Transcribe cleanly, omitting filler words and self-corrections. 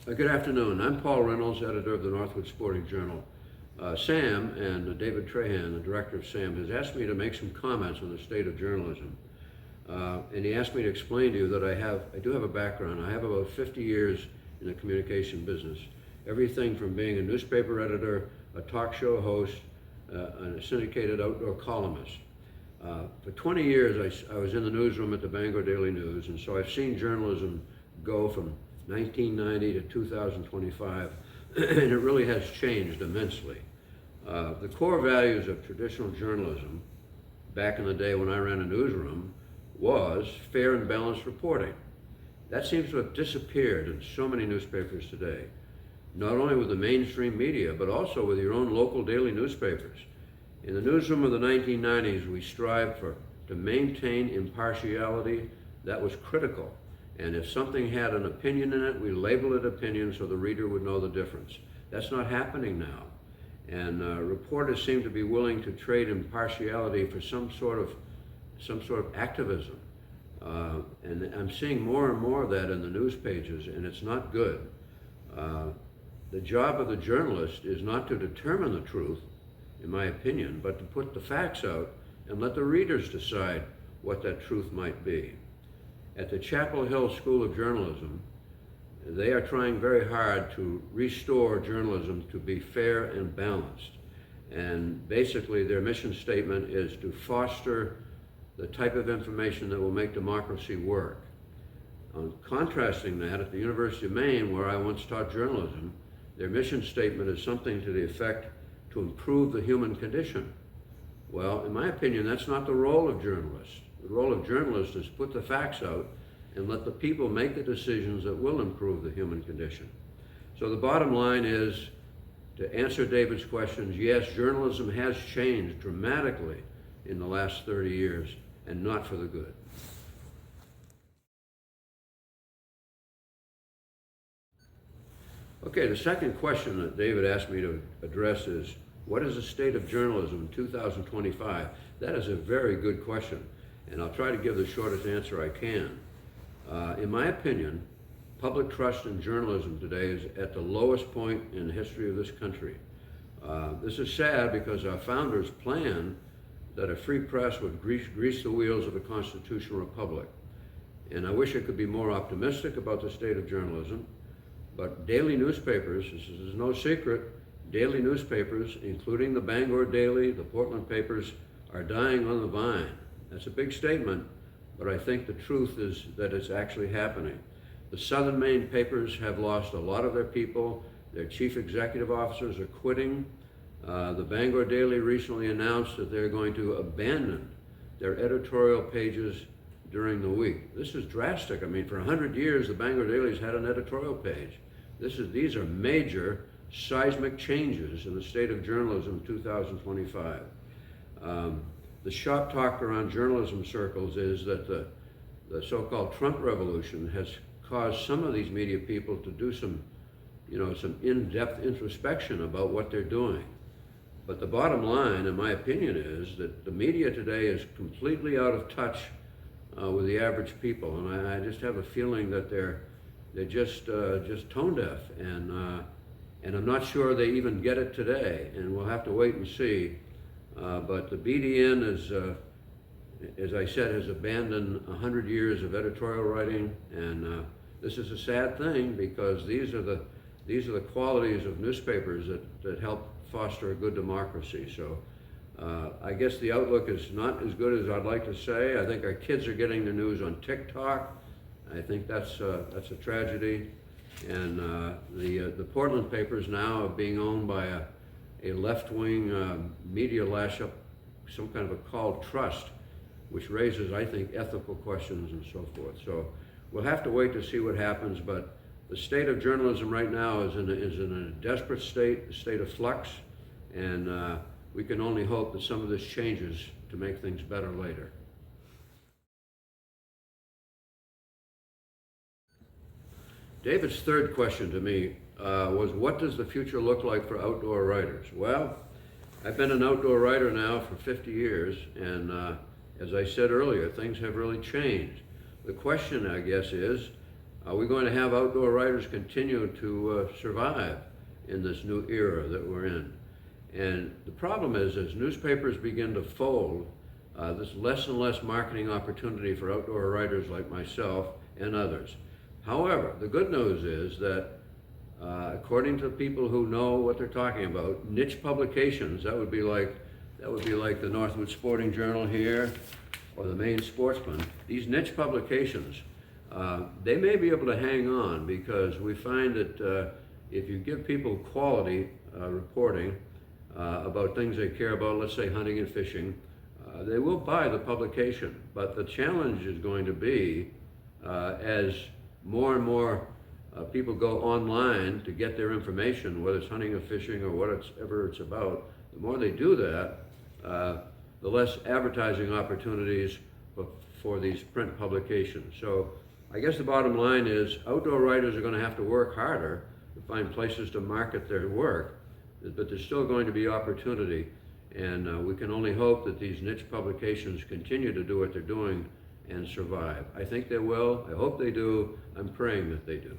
Good afternoon. I'm Paul Reynolds, editor of the Northwood Sporting Journal. Sam and David Trahan, the director of SAM, has asked me to make some comments on the state of journalism. And he asked me to explain to you that I do have a background. I have about 50 years in the communication business. Everything from being a newspaper editor, a talk show host, and a syndicated outdoor columnist. For 20 years, I was in the newsroom at the Bangor Daily News, and so I've seen journalism go from 1990 to 2025, and it really has changed immensely. The core values of traditional journalism, back in the day when I ran a newsroom, was fair and balanced reporting. That seems to have disappeared in so many newspapers today, not only with the mainstream media, but also with your own local daily newspapers. In the newsroom of the 1990s, we strived to maintain impartiality. That was critical. And if something had an opinion in it, we labeled it opinion so the reader would know the difference. That's not happening now. And reporters seem to be willing to trade impartiality for some sort of activism. And I'm seeing more and more of that in the news pages, and it's not good. The job of the journalist is not to determine the truth, in my opinion, but to put the facts out and let the readers decide what that truth might be. At the Chapel Hill School of Journalism, they are trying very hard to restore journalism to be fair and balanced. And basically their mission statement is to foster the type of information that will make democracy work. Contrasting that, at the University of Maine, where I once taught journalism, their mission statement is something to the effect to improve the human condition. Well, in my opinion, that's not the role of journalists. The role of journalists is to put the facts out and let the people make the decisions that will improve the human condition. So the bottom line is, to answer David's questions, yes, journalism has changed dramatically in the last 30 years, and not for the good. Okay, the second question that David asked me to address is, what is the state of journalism in 2025? That is a very good question, and I'll try to give the shortest answer I can. In my opinion, public trust in journalism today is at the lowest point in the history of this country. This is sad because our founders planned that a free press would grease the wheels of a constitutional republic. And I wish I could be more optimistic about the state of journalism, but daily newspapers, this is no secret, daily newspapers, including the Bangor Daily, the Portland papers, are dying on the vine. That's a big statement, but I think the truth is that it's actually happening. The Southern Maine papers have lost a lot of their people. Their chief executive officers are quitting. The Bangor Daily recently announced that they're going to abandon their editorial pages during the week. This is drastic. I mean, for 100 years, the Bangor Daily's had an editorial page. These are major seismic changes in the state of journalism in 2025. The shop talk around journalism circles is that the so-called Trump revolution has caused some of these media people to do some in-depth introspection about what they're doing. But the bottom line, in my opinion, is that the media today is completely out of touch with the average people, and I just have a feeling that they're just tone deaf, and I'm not sure they even get it today, and we'll have to wait and see. But the BDN is, as I said, has abandoned 100 years of editorial writing, and this is a sad thing because these are the qualities of newspapers that help foster a good democracy. So I guess the outlook is not as good as I'd like to say. I think our kids are getting their news on TikTok. I think that's a tragedy. And the Portland papers now are being owned by a left-wing media lash-up, some kind of a called trust, which raises, I think, ethical questions and so forth. So we'll have to wait to see what happens, but the state of journalism right now is in a desperate state, a state of flux, and we can only hope that some of this changes to make things better later. David's third question to me was, what does the future look like for outdoor writers? Well, I've been an outdoor writer now for 50 years, and as I said earlier, things have really changed. The question, I guess, is, Are we going to have outdoor writers continue to survive in this new era that we're in? And the problem is, as newspapers begin to fold, there's less and less marketing opportunity for outdoor writers like myself and others. However, the good news is that according to people who know what they're talking about, niche publications, that would be like the Northwood Sporting Journal here, or the Maine Sportsman. These niche publications, they may be able to hang on, because we find that if you give people quality reporting about things they care about, let's say hunting and fishing, they will buy the publication. But the challenge is going to be, as more and more people go online to get their information, whether it's hunting or fishing or whatever it's about, the more they do that, the less advertising opportunities for these print publications. So I guess the bottom line is, outdoor writers are going to have to work harder to find places to market their work, but there's still going to be opportunity, and we can only hope that these niche publications continue to do what they're doing and survive. I think they will. I hope they do. I'm praying that they do.